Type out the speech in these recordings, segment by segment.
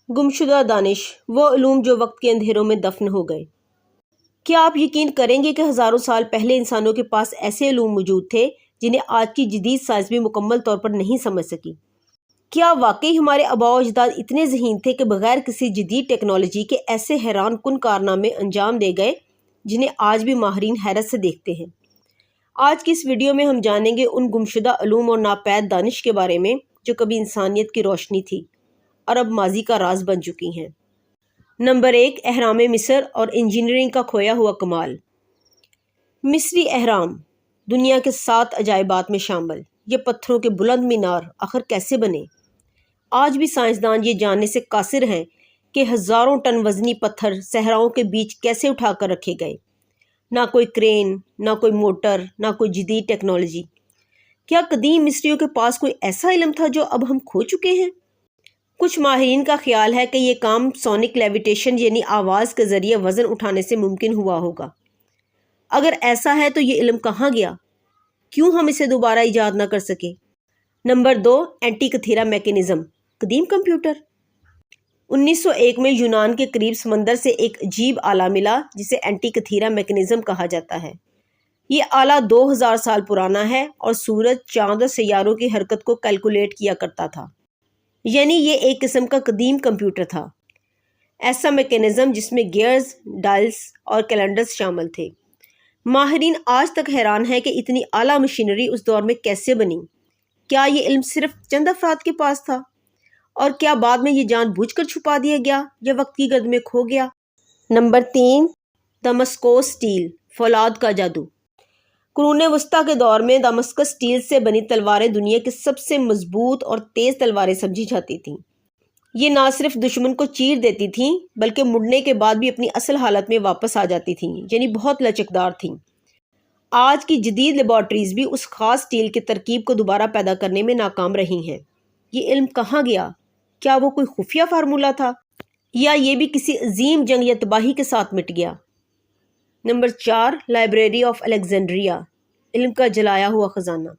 गुमशुदा दानिश, वो उलूम जो वक्त के अंधेरों में दफन हो गए। क्या आप यकीन करेंगे कि हज़ारों साल पहले इंसानों के पास ऐसे उलूम मौजूद थे जिन्हें आज की जदीद साइंस भी मुकम्मल तौर पर नहीं समझ सकी? क्या वाकई हमारे आबाओ अजदाद इतने ज़हीन थे कि बगैर किसी जदीद टेक्नोलॉजी के ऐसे हैरान कुन कारनामे अंजाम दे गए जिन्हें आज भी माहिरीन हैरत से देखते हैं? आज की इस वीडियो में हम जानेंगे उन गुमशुदा उलूम और नापैद दानिश के बारे में जो कभी इंसानियत की रोशनी थी और अब माजी का राज बन चुकी हैं। नंबर 1, अहराम मिस्र और इंजीनियरिंग का खोया हुआ कमाल। मिस्री अहराम दुनिया के 7 अजायबात में शामिल। ये पत्थरों के बुलंद मीनार आखिर कैसे बने? आज भी साइंसदान ये जानने से कासिर हैं कि हज़ारों टन वजनी पत्थर सहराओं के बीच कैसे उठाकर रखे गए। ना कोई क्रेन, ना कोई मोटर, ना कोई जदीद टेक्नोलॉजी। क्या कदीम मिस्रियों के पास कोई ऐसा इल्म था जो अब हम खो चुके हैं? कुछ माहिरीन का ख्याल है कि ये काम सोनिक लेविटेशन यानी आवाज़ के ज़रिए वज़न उठाने से मुमकिन हुआ होगा। अगर ऐसा है तो ये इल्म कहाँ गया? क्यों हम इसे दोबारा ईजाद न कर सके? नंबर 2, एंटीकथीरा मैकेनिज़्म, कदीम कंप्यूटर। 1901 में यूनान के करीब समंदर से एक अजीब आला मिला जिसे एंटीकथीरा मैकेनिज़्म कहा जाता है। ये आला 2000 साल पुराना है और सूरज, चाँद और सैयारों की हरकत को कैलकुलेट किया करता था। यानी ये एक किस्म का कदीम कंप्यूटर था। ऐसा मैकेनिज़्म जिसमें गियर्स, डायल्स और कैलेंडर्स शामिल थे। माहिरीन आज तक हैरान है कि इतनी आला मशीनरी उस दौर में कैसे बनी। क्या ये इल्म सिर्फ चंद अफराद के पास था? और क्या बाद में ये जानबूझकर छुपा दिया गया या वक्त की गर्द में खो गया? नंबर 3, दमस्कोस स्टील, फौलाद का जादू। कुरून वस्ता के दौर में दमस्कस स्टील से बनी तलवारें दुनिया की सबसे मजबूत और तेज़ तलवारें समझी जाती थीं। ये ना सिर्फ दुश्मन को चीर देती थीं बल्कि मुड़ने के बाद भी अपनी असल हालत में वापस आ जाती थीं, यानी बहुत लचकदार थीं। आज की जदीद लेबॉर्ट्रीज भी उस खास स्टील की तरकीब को दोबारा पैदा करने में नाकाम रही हैं। ये इल्म कहाँ गया? क्या वो कोई खुफिया फार्मूला था या ये भी किसी अजीम जंग या तबाही के साथ मिट गया? नंबर 4, लाइब्रेरी ऑफ अलेक्जेंड्रिया, इल्म का जलाया हुआ ख़जाना।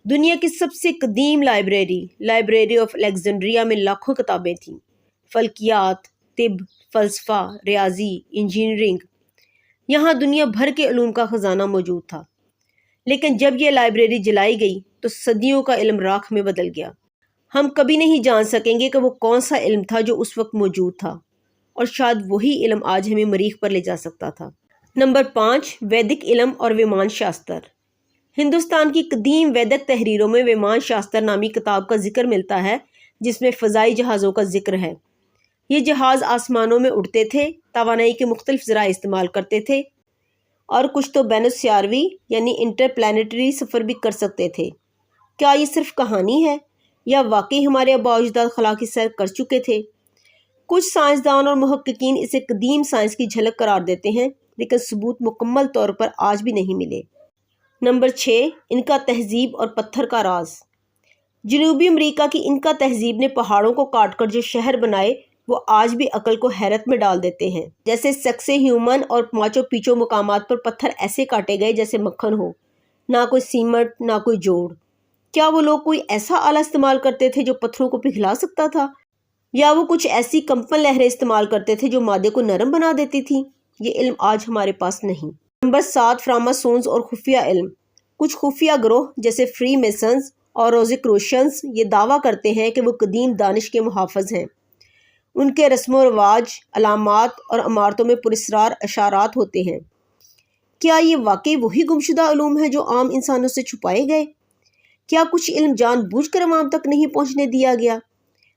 दुनिया की सबसे कदीम लाइब्रेरी ऑफ अलेक्जेंड्रिया में लाखों किताबें थीं। फल्कियात, तिब, फ़लसफ़ा, रियाजी, इंजीनियरिंग, यहाँ दुनिया भर के उलूम का ख़जाना मौजूद था। लेकिन जब यह लाइब्रेरी जलाई गई तो सदियों का इल्म राख में बदल गया। हम कभी नहीं जान सकेंगे कि वो कौन सा इल्म था जो उस वक्त मौजूद था, और शायद वही इल्म आज हमें मरीख पर ले जा सकता था। नंबर 5, वैदिक इल्म और विमान शास्त्र। हिंदुस्तान की कदीम वैदिक तहरीरों में विमान शास्त्र नामी किताब का जिक्र मिलता है जिसमें फ़ज़ाई जहाज़ों का जिक्र है। ये जहाज़ आसमानों में उड़ते थे, तवानाई के मुख्तलिफ ज़राए इस्तेमाल करते थे और कुछ तो बैनुस्यारवी यानी इंटरप्लैनेटरी सफ़र भी कर सकते थे। क्या ये सिर्फ कहानी है या वाकई हमारे आबा अजदाद खला की सैर कर चुके थे? कुछ साइंसदान और मुहक्किकीन इसे कदीम साइंस की झलक करार देते हैं, लेकिन सबूत मुकम्मल तौर पर आज भी नहीं मिले। नंबर 6, इनका तहजीब और पत्थर का राज। जनूबी अमेरिका की इनका तहजीब ने पहाड़ों को काट कर जो शहर बनाए वो आज भी अकल को हैरत में डाल देते हैं। जैसे सक्से ह्यूमन और माचो पीचो मुकामात पर पत्थर ऐसे काटे गए जैसे मक्खन हो, ना कोई सीमट ना कोई जोड़। क्या वो लोग कोई ऐसा आला इस्तेमाल करते थे जो पत्थरों को पिघला सकता था, या वो कुछ ऐसी कंपन लहरें इस्तेमाल करते थे जो मादे को नरम बना देती थी? ये इल्म आज हमारे पास नहीं। नंबर 7, फ्रामासोन्स और खुफिया इल्म। कुछ खुफिया ग्रोह जैसे फ्री मेसन्स और रोज़िक्रोशियंस ये दावा करते हैं कि वो कदीम दानिश के मुहाफ़िज़ हैं। उनके रस्म व रवाज, अलामात और अमारतों में पुरस्रार अशारात होते हैं। क्या ये वाकई वही गुमशुदा उलूम है जो आम इंसानों से छुपाए गए? क्या कुछ इल्म जानबूझकर अवाम तक नहीं पहुँचने दिया गया?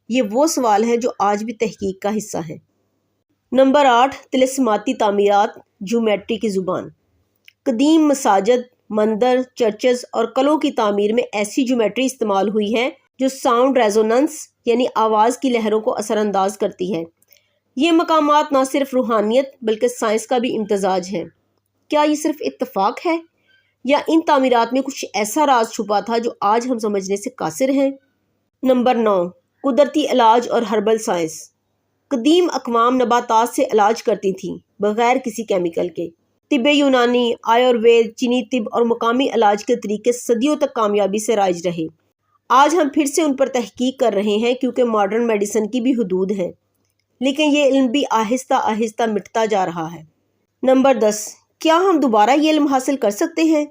ये वो सवाल हैं जो आज भी तहकीक का हिस्सा हैं। नंबर 8, तिलिस्माती तामीरात, ज्योमेट्री की ज़ुबान। कदीम मसाजिद, मंदिर, चर्चेस और कलों की तामीर में ऐसी ज्योमेट्री इस्तेमाल हुई है जो साउंड रेजोनेंस यानी आवाज़ की लहरों को असरअंदाज करती है। ये मकामात ना सिर्फ रूहानियत बल्कि साइंस का भी इम्तजाज है। क्या ये सिर्फ इत्तफाक है या इन तामीरात में कुछ ऐसा राज छुपा था जो आज हम समझने से कासिर हैं? नंबर 9, कुदरती इलाज और हर्बल साइंस। कदीम अक़वाम नबातात से इलाज करती थी बग़ैर किसी केमिकल के। तिब्बे यूनानी, आयुर्वेद, चीनी तिब और मुकामी इलाज के तरीके सदियों तक कामयाबी से राइज रहे। آج ہم پھر سے ان پر تحقیق کر رہے ہیں کیونکہ ماڈرن میڈیسن کی بھی حدود ہیں، لیکن یہ علم بھی آہستہ آہستہ مٹتا جا رہا ہے۔ نمبر 10، کیا ہم دوبارہ یہ علم حاصل کر سکتے ہیں؟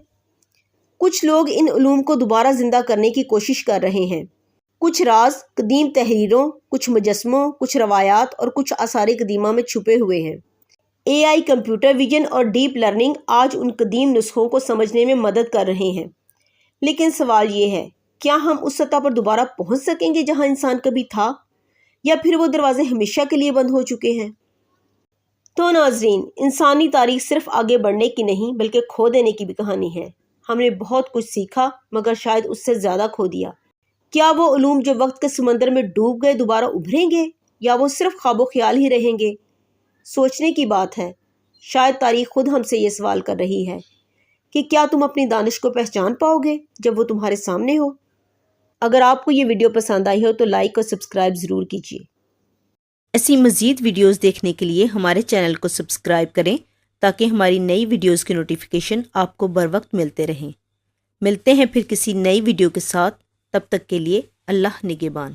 کچھ لوگ ان علوم کو دوبارہ زندہ کرنے کی کوشش کر رہے ہیں۔ کچھ راز قدیم تحریروں، کچھ مجسموں، کچھ روایات اور کچھ آثار قدیمہ میں چھپے ہوئے ہیں۔ اے آئی، کمپیوٹر ویژن اور ڈیپ لرننگ آج ان قدیم نسخوں کو سمجھنے میں مدد کر رہے ہیں، لیکن سوال یہ ہے، کیا ہم اس سطح پر دوبارہ پہنچ سکیں گے جہاں انسان کبھی تھا، یا پھر وہ دروازے ہمیشہ کے لیے بند ہو چکے ہیں؟ تو ناظرین، انسانی تاریخ صرف آگے بڑھنے کی نہیں بلکہ کھو دینے کی بھی کہانی ہے۔ ہم نے بہت کچھ سیکھا مگر شاید اس سے زیادہ کھو دیا۔ کیا وہ علوم جو وقت کے سمندر میں ڈوب گئے دوبارہ ابھریں گے، یا وہ صرف خواب و خیال ہی رہیں گے؟ سوچنے کی بات ہے۔ شاید تاریخ خود ہم سے یہ سوال کر رہی ہے کہ کیا تم اپنی دانش کو پہچان پاؤ گے جب وہ تمہارے سامنے ہو؟ اگر آپ کو یہ ویڈیو پسند آئی ہو تو لائک اور سبسکرائب ضرور کیجیے۔ ایسی مزید ویڈیوز دیکھنے کے لیے ہمارے چینل کو سبسکرائب کریں تاکہ ہماری نئی ویڈیوز کی نوٹیفیکیشن آپ کو بر وقت ملتے رہیں۔ ملتے ہیں پھر کسی نئی ویڈیو کے ساتھ، تب تک کے لیے اللہ نگہبان۔